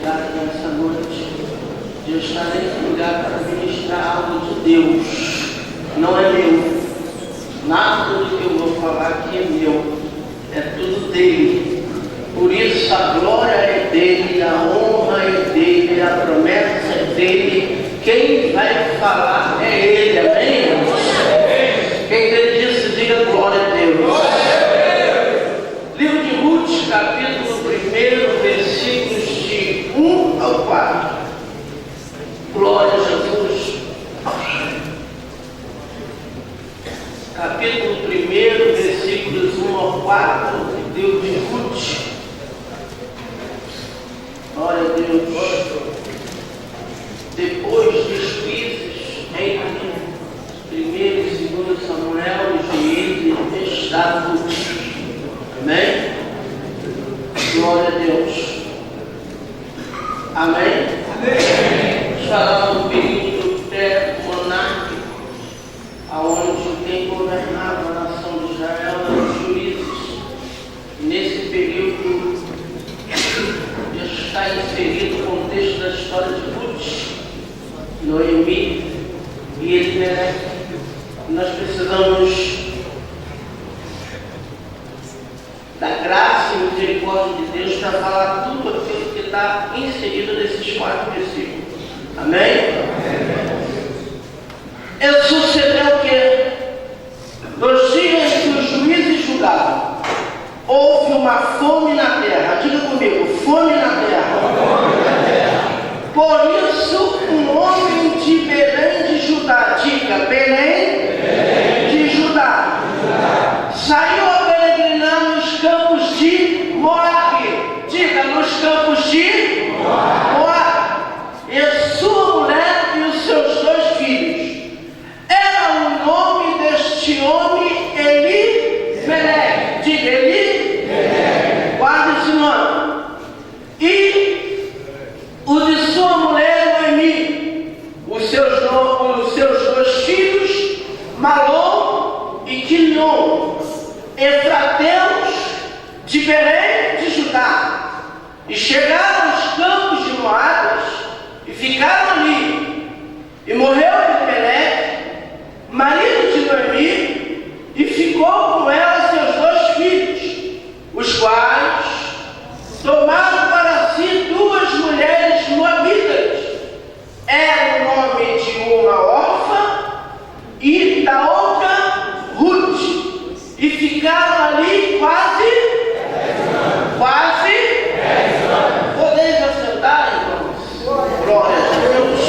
oportunidade nessa noite de eu estar nesse lugar para ministrar algo de Deus. Não é meu. Nada do que eu vou falar aqui é meu. É tudo dele. Por isso a glória é dele, a honra é dele, a promessa é dele. Quem vai falar é ele. Amém? Quem acredita, diga glória a Deus. Livro de Ruth, capítulo 1, versículos de 1 ao 4. Glória a Jesus. Capítulo 1, versículos 1 ao 4, livro de Ruth. Glória a Deus. Depois dos juízes, entre 1 e 2 Samuel, juízes, está Ruth. Amém? Glória a Deus. Amém? Amém. Vamos falar do período pré-monárquico, aonde quem governava a nação de Israel eram os juízes. Nesse período está inserido o contexto da história de Ruth, Noemi e Elimelec. Nós precisamos da graça e misericórdia de Deus para falar tudo aquilo que está inserido nesses 4 versículos. Amém? Sucedeu que nos dias que os juízes julgavam, houve uma fome na terra. Diga comigo, fome na terra. Por isso um homem de Belém de Judá, diga Belém de Judá, saiu a peregrinar nos campos de Moabe. Diga, nos campos de Moabe. E sua mulher e os seus 2 filhos. Era o nome deste homem Elimelec. Diga, Elimelec. Guarda esse nome. E o de sua mulher Noemi. Os seus 2 filhos, Malom e Quilion, efrateus de Belém de Judá. E chegaram aos campos de Moabe e ficaram ali. E morreu Elimelec, marido de Noemi, e ficou com ela seus 2 filhos, os quais tomaram para si 2 mulheres moabitas. Era o nome de uma órfã e da outra Ruth. E ficaram ali quase 10 anos. Podeis assentar, irmãos? Glória a Deus.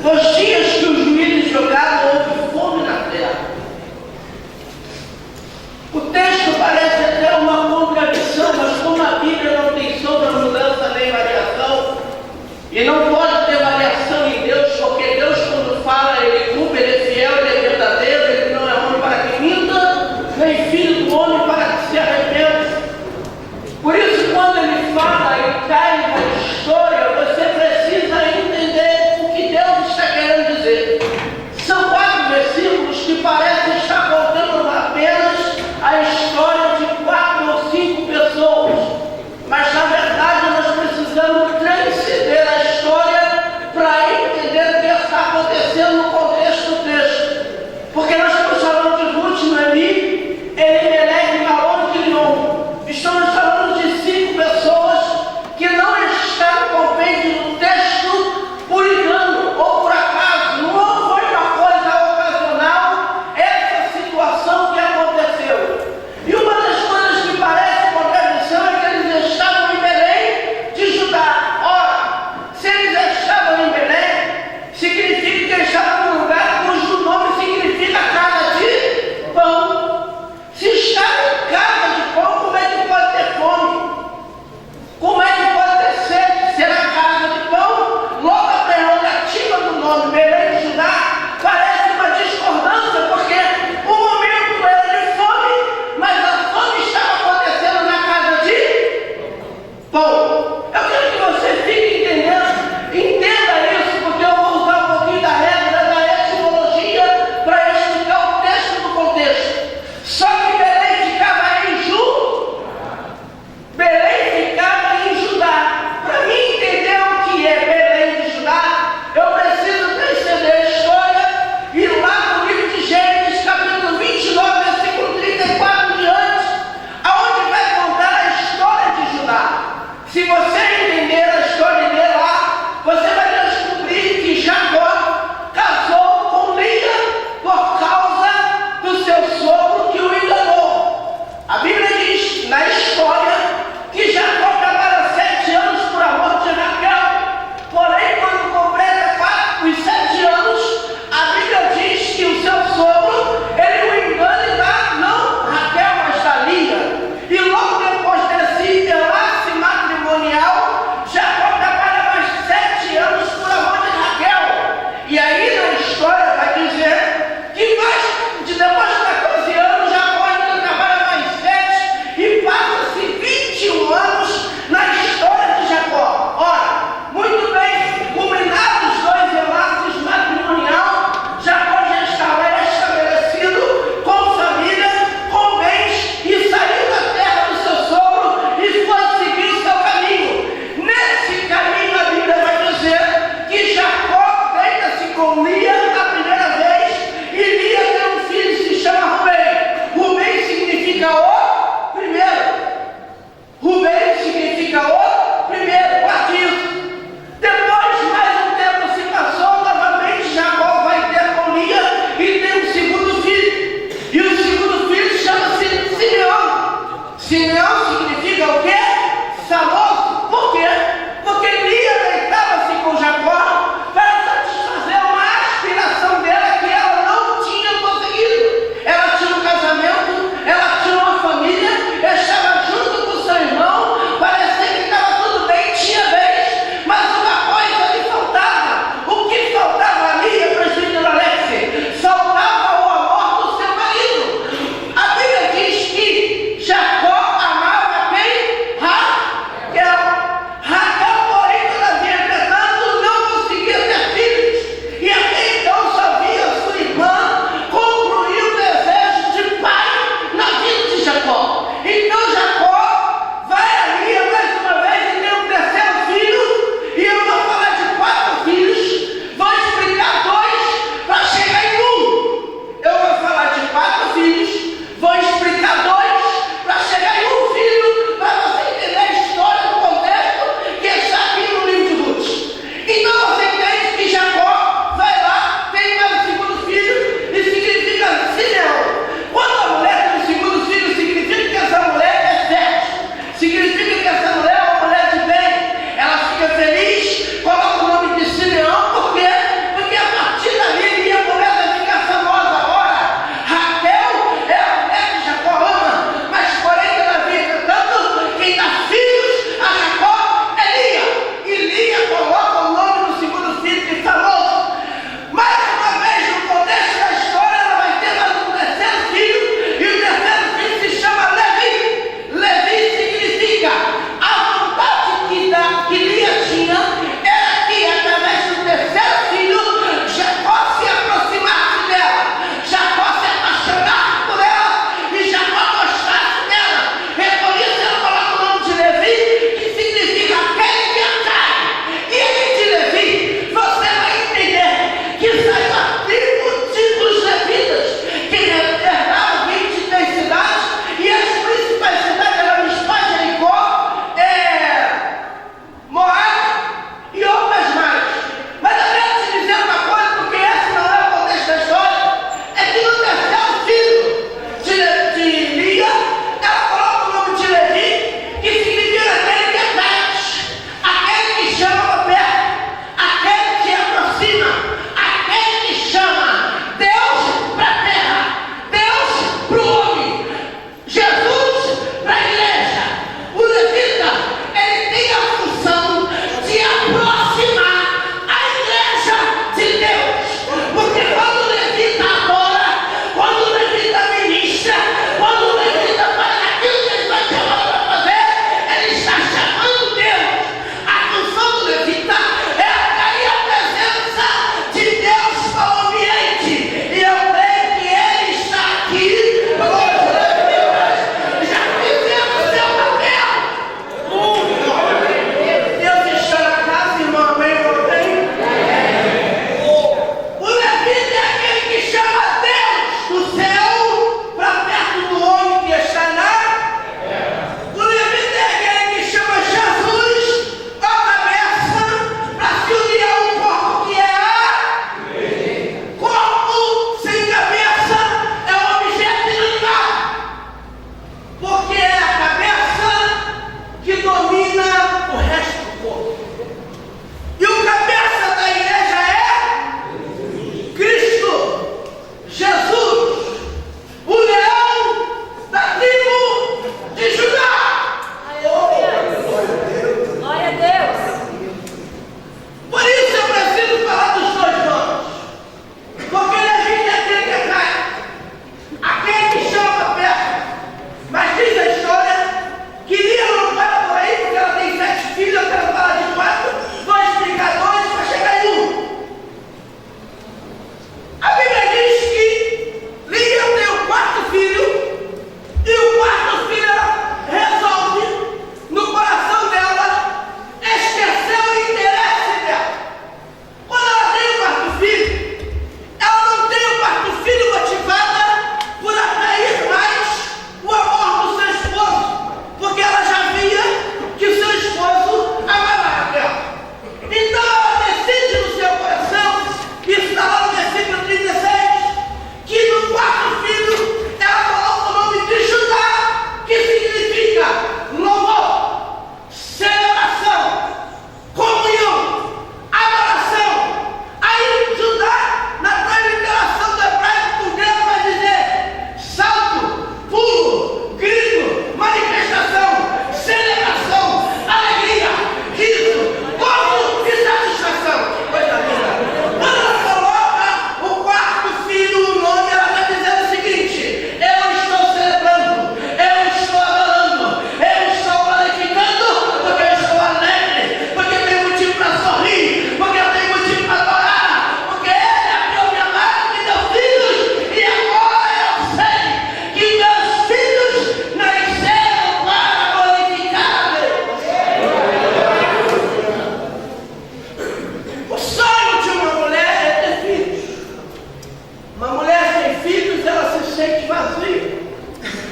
Nos dias que os juízes jogaram, houve fome na terra. O texto parece até uma contradição, mas como a Bíblia não tem sombra, mudança nem variação, e não pode ter variação em Deus, porque Deus, quando fala, Ele cumpre, Ele é fiel, Ele é verdadeiro, Ele não é homem para que minta, nem filho do homem para que se arrependa. Por isso, quando Ele fala e cai na história, você precisa entender o que Deus está querendo dizer. São 4 versículos que parecem estar contando apenas a história de 4 ou 5 pessoas, mas na verdade nós precisamos transcender a história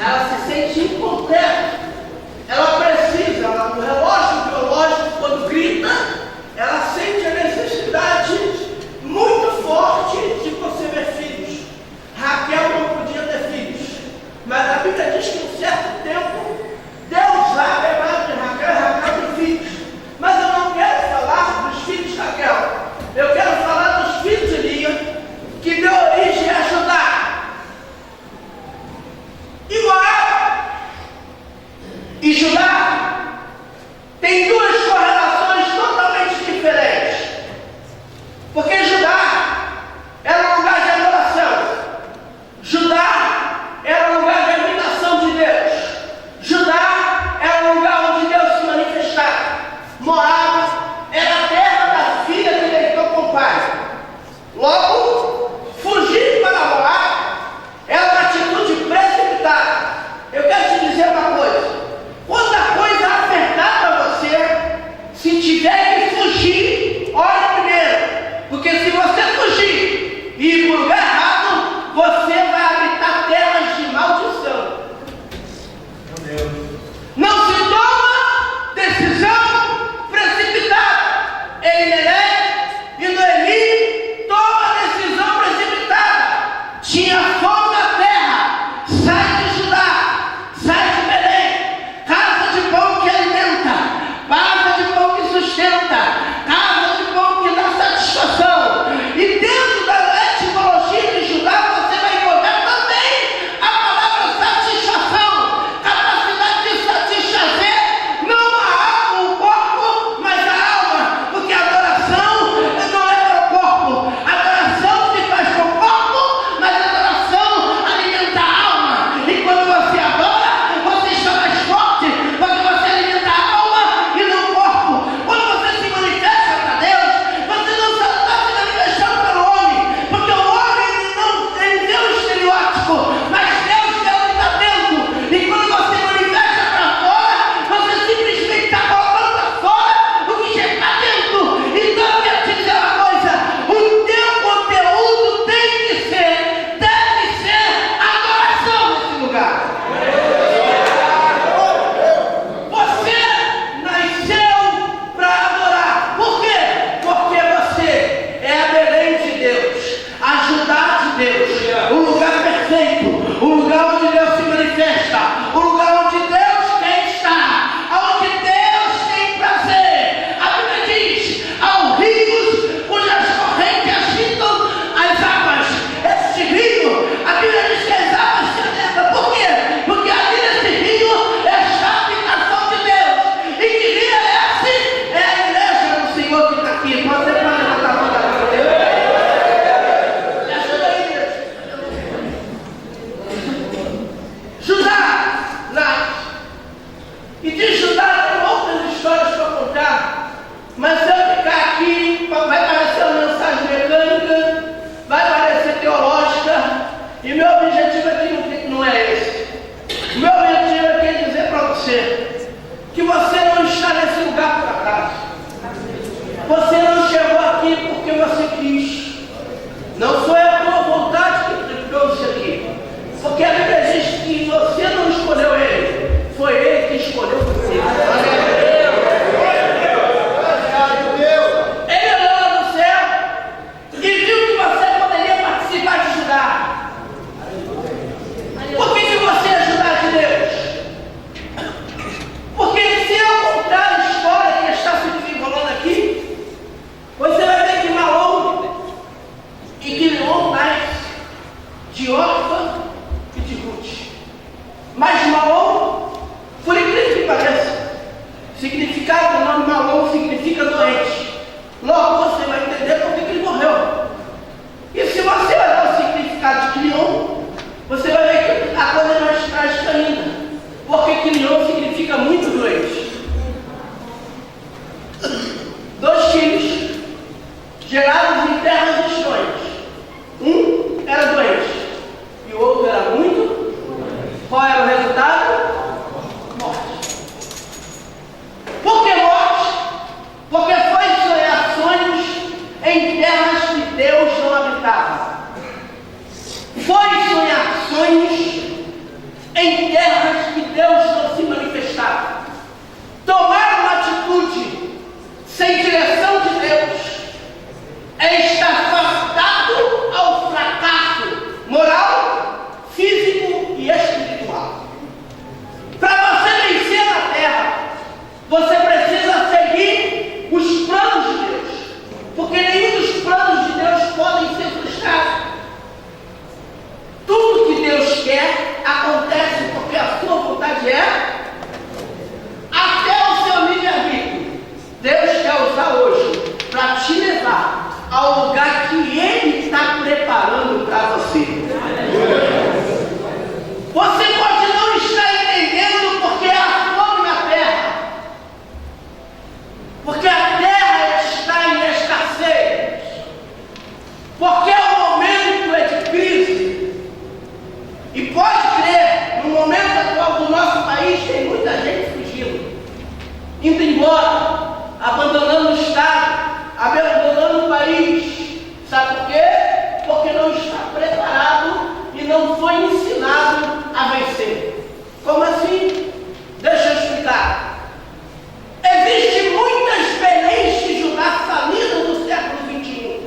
ela se sente incompleta. Ela precisa, o relógio biológico, quando grita, ela sente a necessidade muito forte de conceber filhos. Raquel não podia ter filhos, mas a Bíblia diz que em um certo tempo Deus vai levar de Raquel, Raquel tem filhos. Mas eu não quero falar dos filhos de Raquel, eu quero falar dos filhos de Lia, que deu origem a Judá. E Moab e Judá tem duas correlações totalmente diferentes. Porque Judá era um lugar de adoração. Judá era um lugar de habitação de Deus. Judá era um lugar onde Deus se manifestava. Moab era a terra da filha que deitou com o pai. Logo, fugir para Moab era uma atitude precipitada. Eu quero te dizer uma coisa. Quando a coisa apertar para você, se tiver que fugir, olhe primeiro. Porque se você fugir e ir para o lugar errado, você vai habitar terras de maldição. Meu Deus. Não se toma decisão precipitada. Elimelec e Noemi toma decisão precipitada. Tinha fome na terra. Sai de Judá, sai de Belém. Casa de pão que alimenta, casa de pão que sustenta, casa de pão que dá satisfação. E dentro da etimologia de Judá você vai encontrar também a palavra satisfação, capacidade de satisfazer não a alma, o corpo, mas a alma, porque a adoração não é para o corpo, a adoração se faz com o corpo, mas a adoração alimenta a alma. E quando você adora, você está mais forte, porque você alimenta a alma e não o corpo. Quando você se manifesta para Deus, você não só está se manifestando para o homem, porque o homem ele vê o estereótipo, mas Deus vê o que está dentro. E quando você manifesta para fora, você simplesmente está colocando para fora o que já está dentro. Então eu quero te dizer uma coisa: o teu conteúdo tem que ser, deve ser adoração nesse lugar. Você nasceu para adorar. Por quê? Porque você é a Belém de Deus, a Judá de Deus, o lugar perfeito, o lugar onde Deus se manifesta, o lugar onde Deus quer estar, onde Deus tem prazer. A Bíblia diz: há rios cujas correntes agitam as águas. Este rio, a Bíblia diz que as águas se atentam. Por quê? Porque ali nesse rio está a habitação de Deus. E que rio é esse? É a igreja do Senhor que está aqui. Você pode levantar a mão para Deus? Me ajuda aí, Deus. Judá nasce. E de Judá tem outras histórias para contar. Mas se eu ficar aqui, vai parecer uma mensagem mecânica, vai parecer teológica. E meu objetivo aqui não é esse. O meu objetivo aqui é dizer para você que você não está nesse lugar por acaso. Você não chegou aqui porque você quis. Não foi a tua vontade que trouxe aqui. Porque a Bíblia diz que você não escolheu ele, foi ele que escolheu você. Ele olhou lá no céu e viu que você poderia participar de Judá. Por que você é Judá de Deus? Porque se eu contar a história que está se desenrolando aqui, você vai ver que Malom e Quilion nasce de Orfa e de Ruth. Mas Malom, por incrível que pareça, significado do nome Malom significa doente. Logo você vai entender por que ele morreu. E se você olhar o significado de Quilion, você vai ver que a coisa é mais trágica ainda. Porque Quilion significa muito doente. 2 filhos gerados em terras distantes. Um era doente e o outro era muito. Qual era o resultado? Morte. Por que morte? Porque foi sonhar sonhos em terras que Deus não habitava. Foi sonhar sonhos em terras terras que Deus não se manifestava. Tomar uma atitude sem direção de Deus é estar fadado ao fracasso moral, físico e espiritual. Para você vencer na terra, você precisa seguir os planos de Deus, porque nenhum dos planos de Deus podem ser frustrados. Tudo que Deus quer acontece porque a sua vontade é. Até o seu livre-arbítrio Deus quer usar hoje para te levar ao lugar que Ele está preparando para você. Você pode não estar entendendo porque há fome na terra, porque a terra está em escassez, porque o momento é de crise. E pode crer, no momento atual do nosso país tem muita gente fugindo, indo embora, abandonando o Estado, abandonando o país. Sabe por quê? Porque não está preparado e não foi ensinado a vencer. Como assim? Deixa eu explicar. Existem muitas Beléns de Judá falidas no século XXI.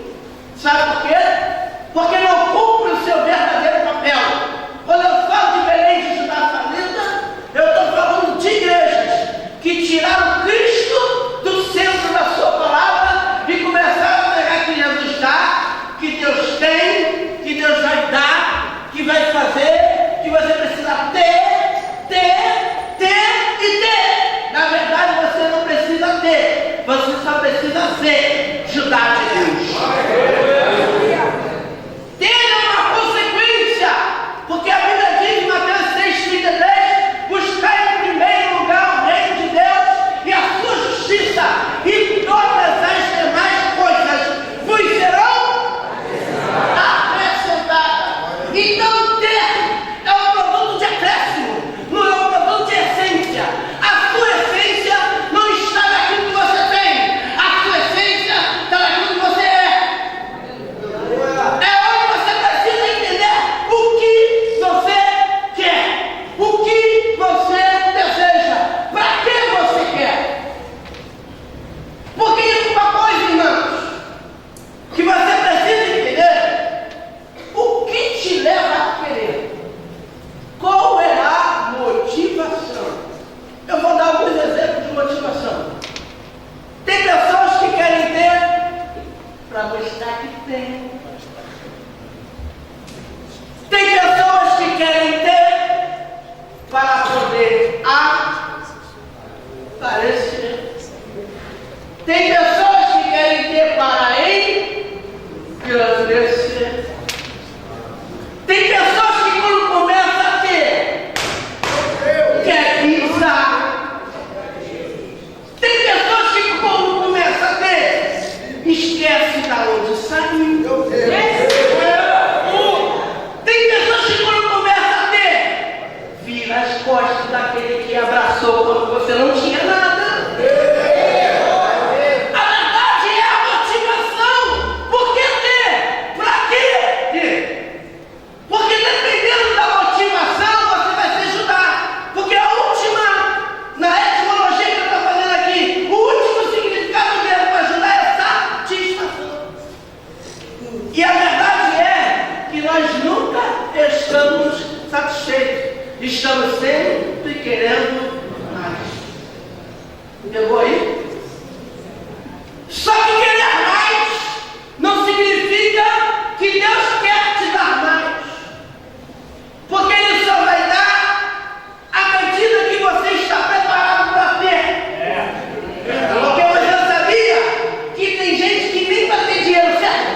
Sabe por quê? Porque não cumpre o seu verdadeiro papel. Quando eu falo de Belém de Judá falida, eu estou falando de igrejas que tiraram Cristo do centro da sua palavra e começaram a negar que Jesus dá, que Deus tem, que Deus vai dar, que vai fazer, que você precisa ter e ter. Na verdade, você não precisa ter, você só precisa ser Judá de Deus. Ter é uma consequência, porque a Bíblia diz em Mateus 6,33: buscar em primeiro lugar o reino de Deus e a sua justiça, e todas as demais coisas vos serão acrescentadas. Então, ter é um produto de acréscimo, não é um produto de essência. A sua essência não está naquilo que você tem, a sua essência está naquilo que você é. É onde você precisa entender o que você quer, o que você deseja, para que você quer. Porque isso é uma coisa, irmãos, que você precisa entender: o que te leva a querer? Qual é a motivação? Eu vou dar alguns exemplos de motivação. Tem pessoas que querem ter para mostrar que tem. Tem pessoas que querem ter para poder aparecer. Tem pessoas que querem ter para engrandecer. Tem pessoas que quando começa a ter, quer pisar. Tem pessoas que quando começa a ter, esquece de onde saiu. Tem pessoas que quando começa a ter, vira as costas daquele que abraçou quando você não tinha nada. A verdade é a motivação. Por que ter? Para quê ter? Porque dependendo da motivação, você vai ser Judá. Porque a última, na etimologia que eu estou fazendo aqui, o último significado mesmo para Judá é satisfação. E a verdade é que nós nunca estamos satisfeitos. Estamos sempre querendo mais. Pegou aí? Só que querer mais não significa que Deus quer te dar mais. Porque Ele só vai dar à medida que você está preparado para ter. Porque você sabia que tem gente que nem vai ter dinheiro, certo?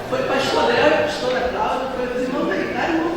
Foi pastor Léo, pastora Cláudia, foi os irmãos da irmão.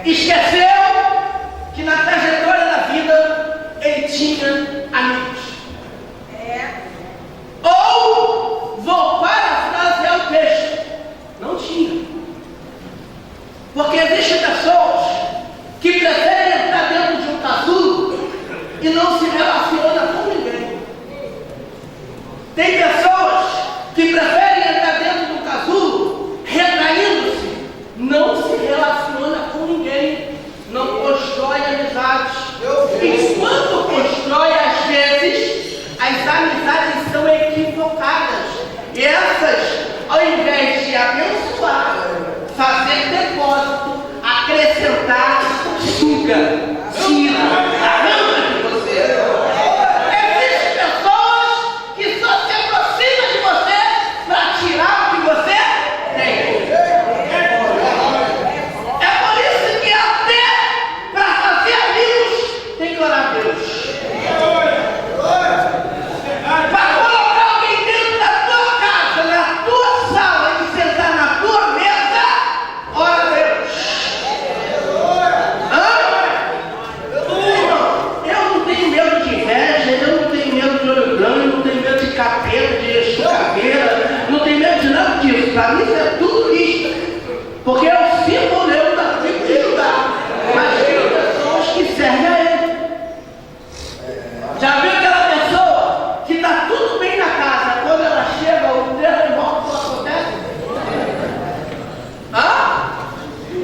Esqueceu que na trajetória da vida ele tinha amigos. Ou vou parafrasear o texto, não tinha. Porque existem pessoas que preferem entrar dentro de um casulo e não se relacionam com ninguém. Tem pessoas que preferem entrar dentro de um casulo retraindo-se, não se relaciona com ninguém, não constrói amizades. Enquanto constrói, às vezes, as amizades são equivocadas. E essas, ao invés de abençoar, fazer depósito, acrescentar, suga, tira, arranca de você. Existem pessoas que só se aproximam de você para tirar o que você tem. É por isso que até para fazer amigos tem que orar a Deus. Para colocar alguém dentro da tua casa, na tua sala e sentar na tua mesa, ora a Deus. Eu não tenho medo de inveja, eu não tenho medo de olho grande, eu não tenho medo de capeta, de chucaveira, não tenho medo de nada disso. Para mim isso é tudo lista. Porque eu sinto eu da tribo de Judá. Mas tem pessoas que servem a ele. Já viu aquela pessoa que está tudo bem na casa, quando ela chega, o terremoto acontece?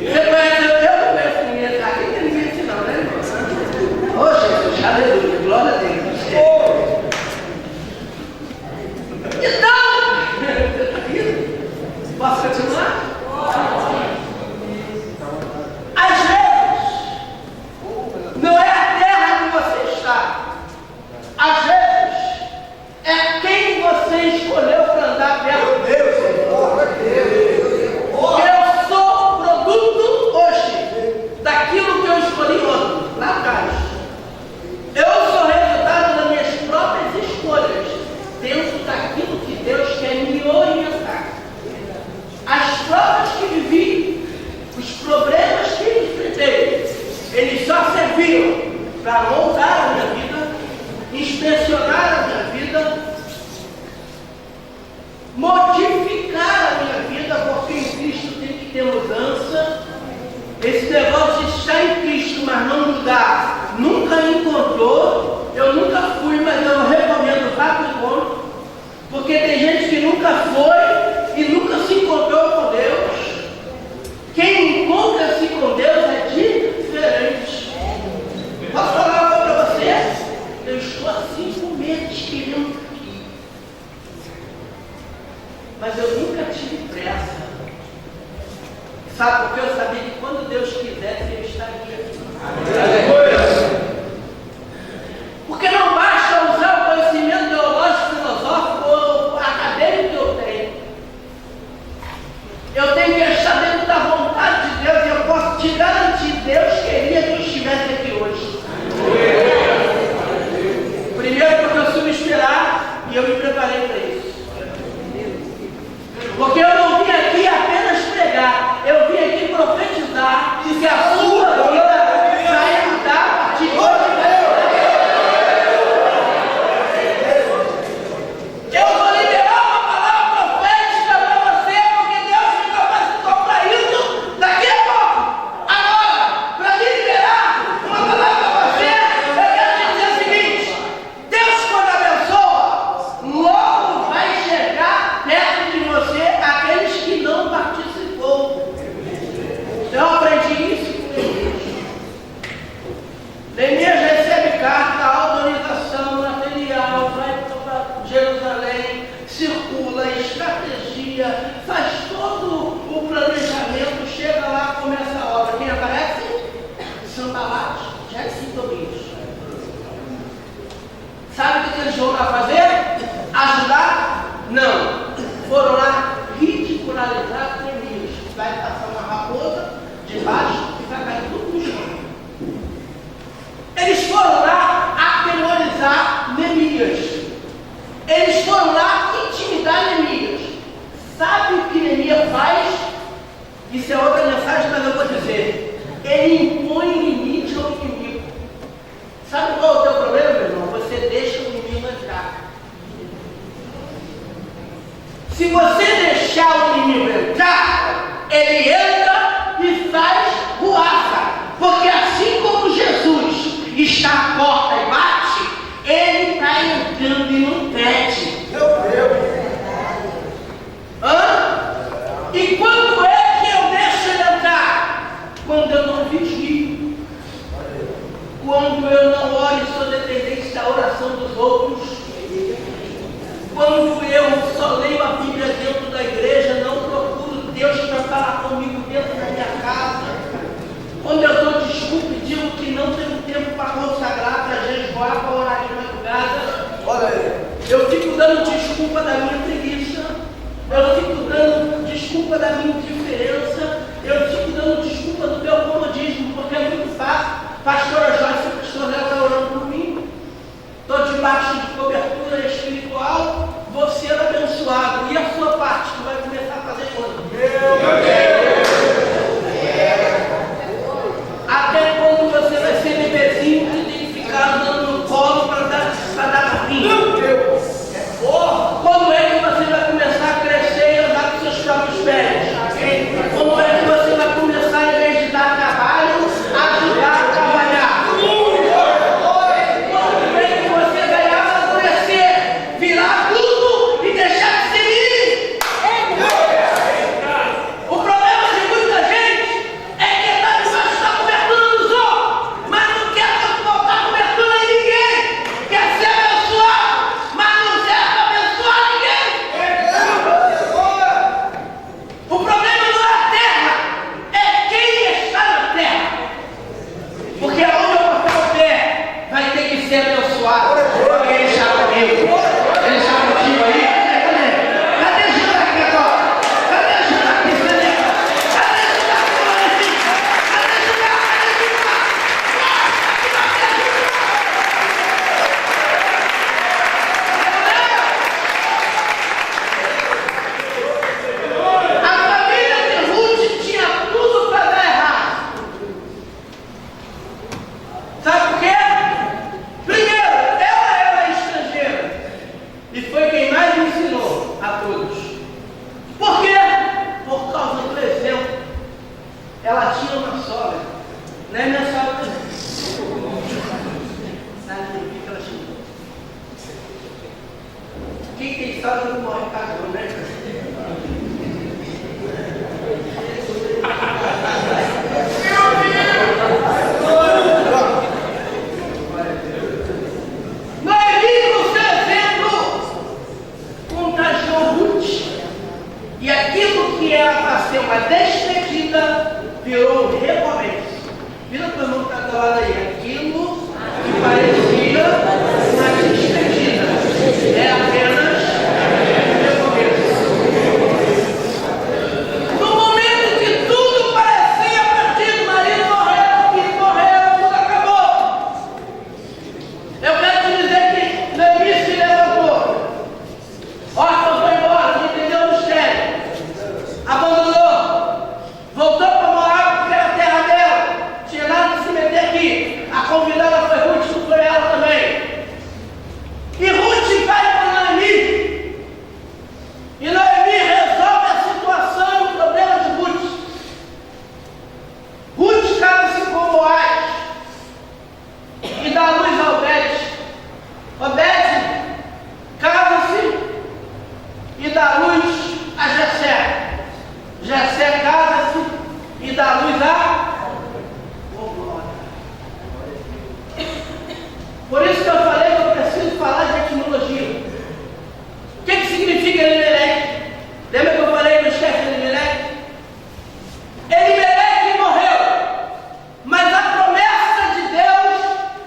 Você conhece? Eu não conheço ninguém aqui, tem ninguém assim não, né, irmão? Ô Jesus, aleluia, glória a Deus. Então, posso continuar? Às vezes, não é a terra que você está. Às vezes, é quem você escolheu para andar perto dele. Eu sou produto hoje daquilo que eu escolhi ontem, lá atrás. Eu sou resultado das minhas próprias escolhas, dentro daquilo que Deus quer me orientar. As provas que vivi, os problemas que enfrentei, eles só serviram para moldar a minha vida, inspecionar a minha vida, modificar a minha vida, porque em Cristo tem que ter mudança. Esse negócio de estar em Cristo, mas não mudar, nunca encontrou. Eu nunca fui, mas eu recomendo rápido, porque tem gente que nunca foi e nunca se encontrou com Deus. Quem encontra-se com Deus é diferente. Posso falar uma coisa para você? Eu estou há 5 meses querendo ir, mas eu nunca tive pressa. Sabe porque eu sabia que quando Deus quisesse, eu estaria aqui. Porque não basta usar o conhecimento teológico, filosófico ou acadêmico que eu tenho. Eu tenho que estar dentro da vontade de Deus e eu posso te garantir, Deus queria que eu estivesse aqui hoje. Primeiro porque eu soube esperar e eu me preparei para isso. Porque eu não vim aqui apenas pregar, eu vim aqui profetizar e que a sua vida saia mudar a partir de hoje. Eu vou liberar uma palavra profética para você, porque Deus me capacitou para isso daqui a pouco. Agora, para me liberar uma palavra para você, eu quero te dizer o seguinte: Deus, quando abençoa, logo vai chegar perto de você aqueles que não participou. Eu aprendi isso com Neemias. Neemias recebe carta, autorização, material, vai para Jerusalém, circula, estratégia, faz todo o planejamento, chega lá, começa a obra. Quem aparece? Sanballat, Gesem e Tobias. Sabe o que eles vão lá fazer? Ajudar? Não. Foram lá ridicularizar Neemias. Vai passar uma raposa debaixo e vai cair tudo no chão. Eles foram lá atemorizar Neemias. Eles foram lá intimidar Neemias. Sabe o que Neemias faz? Isso é outra mensagem, mas eu vou dizer. Ele vigio. Quando eu não oro e sou dependente da oração dos outros, quando eu só leio a Bíblia dentro da igreja, não procuro Deus para falar comigo dentro da minha casa, quando eu dou desculpa e digo que não tenho tempo para consagrar, para jejuar, para orar de madrugada, olha aí, eu fico dando desculpa da minha preguiça, eu fico dando desculpa da minha indiferença, eu fico dando desculpa do meu comodismo, porque é muito fácil. Pastora Joyce e pastor Léo estão orando por mim. Estou debaixo de cobertura espiritual. Vou ser abençoado. E a sua parte que vai começar a fazer quando? Até quando você vai ser bebezinho que tem que ficar andando no colo para dar carrinho? Quando é que você vai começar a crescer e andar com seus próprios pés? Como é que você vai começar, em vez de dar trabalho, ajudar a trabalhar? Quando é que você vai amadurecer, virar tudo e deixar de ser menino? O problema de muita gente é que está debaixo da cobertura dos outros, mas não quer botar cobertura em ninguém. Quer ser abençoado, mas não serve para abençoar ninguém. O problema não é a terra, é quem está na terra. Porque onde eu botar o pé, vai ter que ser abençoado. Ele está comigo. Ele está contigo aí. Cadê Júlio aqui agora? Cadê Júlio aqui, Felipe? Cadê Júlio aqui, Valentim? Cadê Júlio A família de Ruth tinha tudo para dar errado. Sabe por quê? Primeiro, ela era estrangeira. E foi quem mais me ensinou a todos. Por quê? Por causa do exemplo. Ela tinha uma sogra. Não é minha sogra, não. Sabe por que ela tinha? Quem tem sogra não morre casou, né? Noemi, no seu exemplo, contagiou Ruth. E aquilo que era para ser uma despedida virou um recomeço. Vira para o irmão que está do lado aí. Aquilo que parecia uma despedida é apenas um recomeço. No momento que tudo parecia perdido, o marido morreu, tudo acabou. Eu quero te dizer que Noemi se levantou. Orfa foi embora, não entendeu o mistério. Abandonou. Voltou para Moab, porque era a terra dela. Tinha nada de se meter aqui. A convidada foi Ruth, não foi ela também. E Ruth vai para Noemi. E Noemi resolve a situação e o problema de Ruth. Ruth casa-se com Boaz e dá luz a Obed. Obed casa-se e dá luz a Jessé. Jessé casa-se e dá luz a... Oh, glória. Por isso que eu falei que eu preciso falar de etimologia. O que significa Elimelec? Lembra que eu falei do chefe Elimelec? Elimelec morreu, mas a promessa de Deus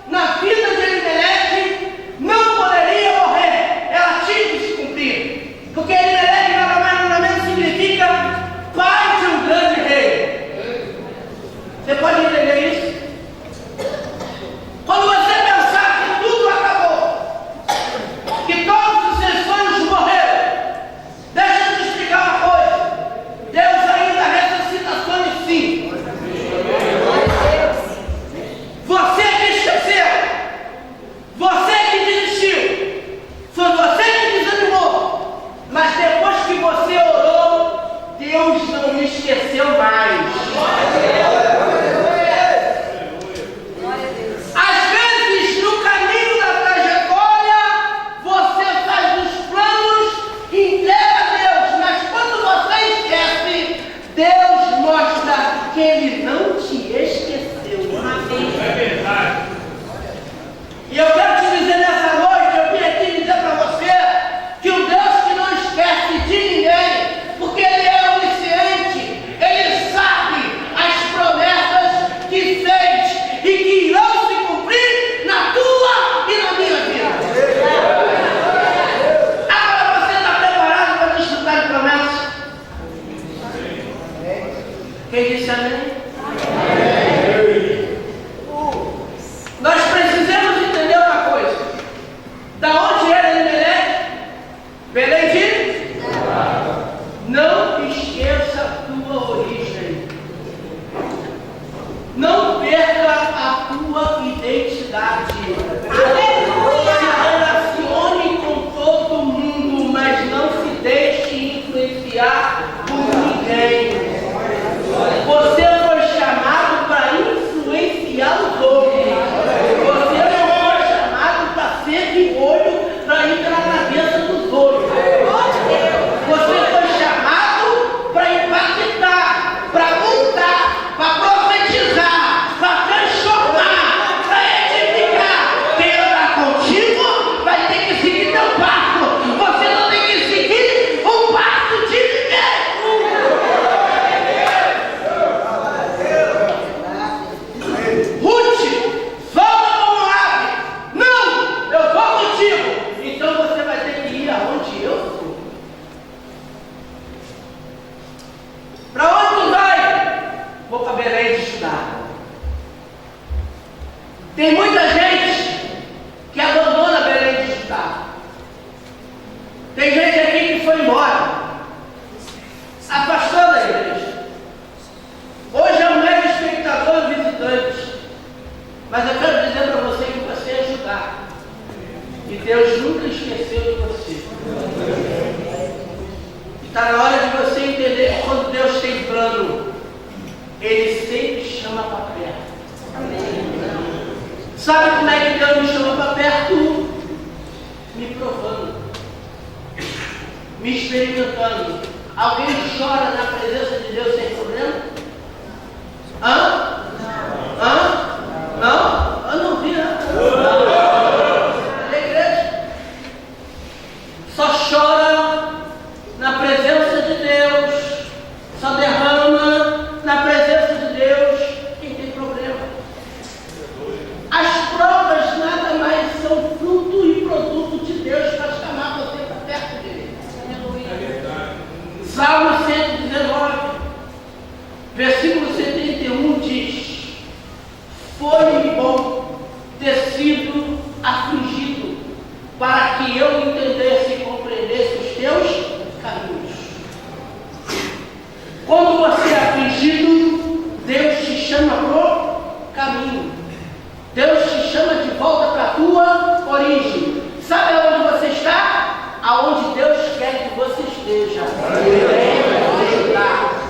na vida de Elimelec não poderia morrer, ela tinha que se cumprir, porque Elimelec nada mais nada menos significa pai de um grande rei. Você pode entender isso? Quando você pensar que tudo acabou, que todos os seus sonhos morreram, deixa eu te explicar uma coisa. Deus ainda ressuscita sonhos, sim. Você que esqueceu, você que desistiu, foi você que desanimou, mas depois que você orou, Deus não me esqueceu mais. Não perca a tua identidade. Se relacione com todo mundo, mas não se deixe influenciar por ninguém. Você foi chamado para influenciar os outros. Você não foi chamado para ser de olho para entrar na cabeça dos outros. Você foi chamado para impactar, para mudar, para profetizar, para transformar, para edificar. Quem andar contigo vai ter que seguir teu passo. Você não tem que seguir o passo de ninguém. Ruth, volta como ave. Não, eu vou contigo. Então você vai ter que ir aonde eu for. Para onde tu vai? Vou para Belém de estudar. Tem muita gente que abandona Belém de estudar. Tem gente aqui que foi embora, afastando a igreja. Hoje é um mero espectador e visitante. Mas eu quero dizer para você que você é ajudar. E Deus nunca esqueceu de você. Está na hora de você entender que quando Deus tem plano, Ele sempre chama para perto. Sabe como é que Deus me chama para perto? Me provando, me experimentando. Alguém chora na presença de Deus sem problema? Hã? Hã? Não? Eu não vi, né? Na igreja. Só chora na presença de Deus, só derrama na presença de Deus quem tem problema. As provas nada mais são fruto e produto de Deus para chamar você para perto dele. Salmo 119, versículo 71 diz: foi-me bom ter sido afligido, para que eu entendesse e compreendesse os teus caminhos. Quando você é afligido, Deus te chama para o caminho. Deus te chama de volta para a tua origem. Sabe aonde você está? Aonde Deus quer que você esteja.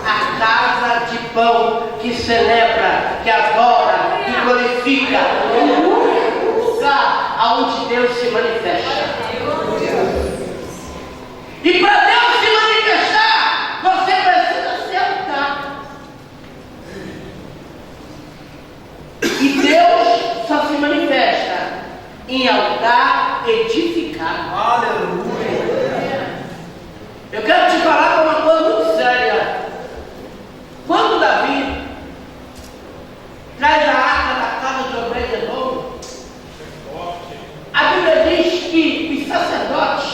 A casa de pão que celebra, que adora, que glorifica. O único lugar aonde Deus se manifesta. E para Deus se manifestar, você precisa se altar. E Deus só se manifesta em altar edificado. Aleluia! Eu quero te falar uma coisa muito séria. Quando Davi traz a arca da casa de Obed-Edom, a Bíblia diz que os sacerdotes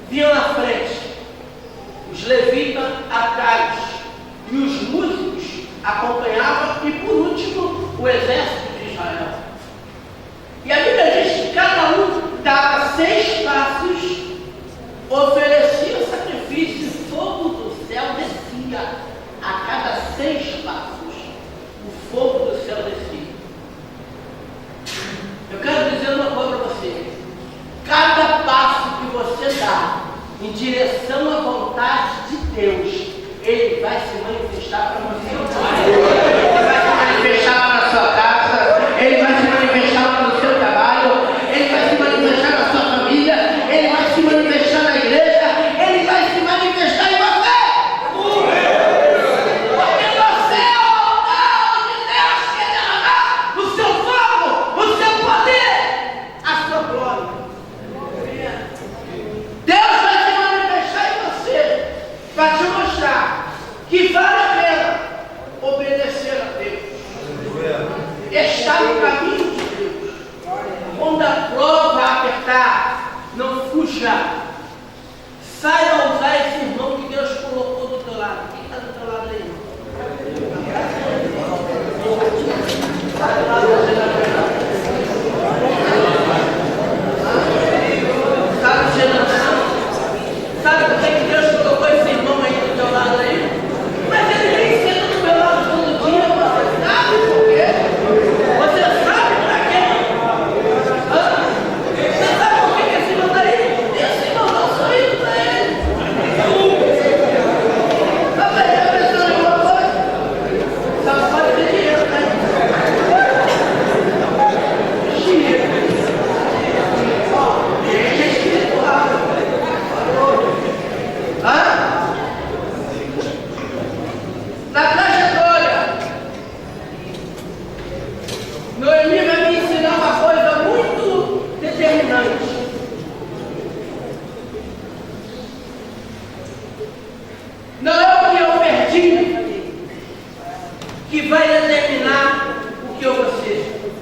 vinham na frente, os levitas atrás, e os músicos acompanhavam, e por último, o exército de Israel. E a Bíblia diz que cada um dava 6 passos, oferecia sacrifício, e fogo do céu descia. A cada 6 passos, o fogo do céu descia. Eu quero dizer uma coisa para você. Cada passo que você dá em direção à vontade de Deus, Ele vai se manifestar para você. Ele vai se manifestar lá na sua casa, Ele vai se manifestar lá no seu trabalho, Ele vai se manifestar na sua família, Ele vai se manifestar na igreja, Ele vai se manifestar em você. Porque você é o altar onde Deus quer derramar o seu fogo, o seu poder, a sua glória. Deus vai se manifestar em você para te mostrar que vale a pena obedecer a Deus. Estar no caminho de Deus. Quando a prova apertar, não fuja. Saiba usar esse irmão que Deus colocou do teu lado. Quem está do teu lado aí? Sabe por que Deus colocou esse irmão aí do teu lado aí? Mas ele nem senta do meu lado todo dia, você sabe por quê? Noemi vai me ensinar uma coisa muito determinante. Não é o que eu perdi que vai determinar o que eu vou ser.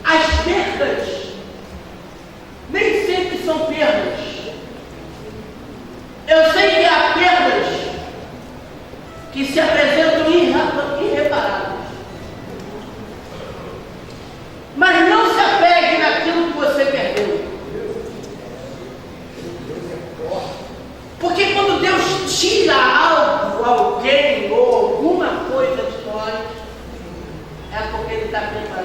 As perdas nem sempre são perdas. Eu sei que há perdas que se apresentam irreparáveis. Mas não se apegue naquilo que você perdeu. Porque quando Deus tira algo, alguém ou alguma coisa de nós, é porque Ele está preparando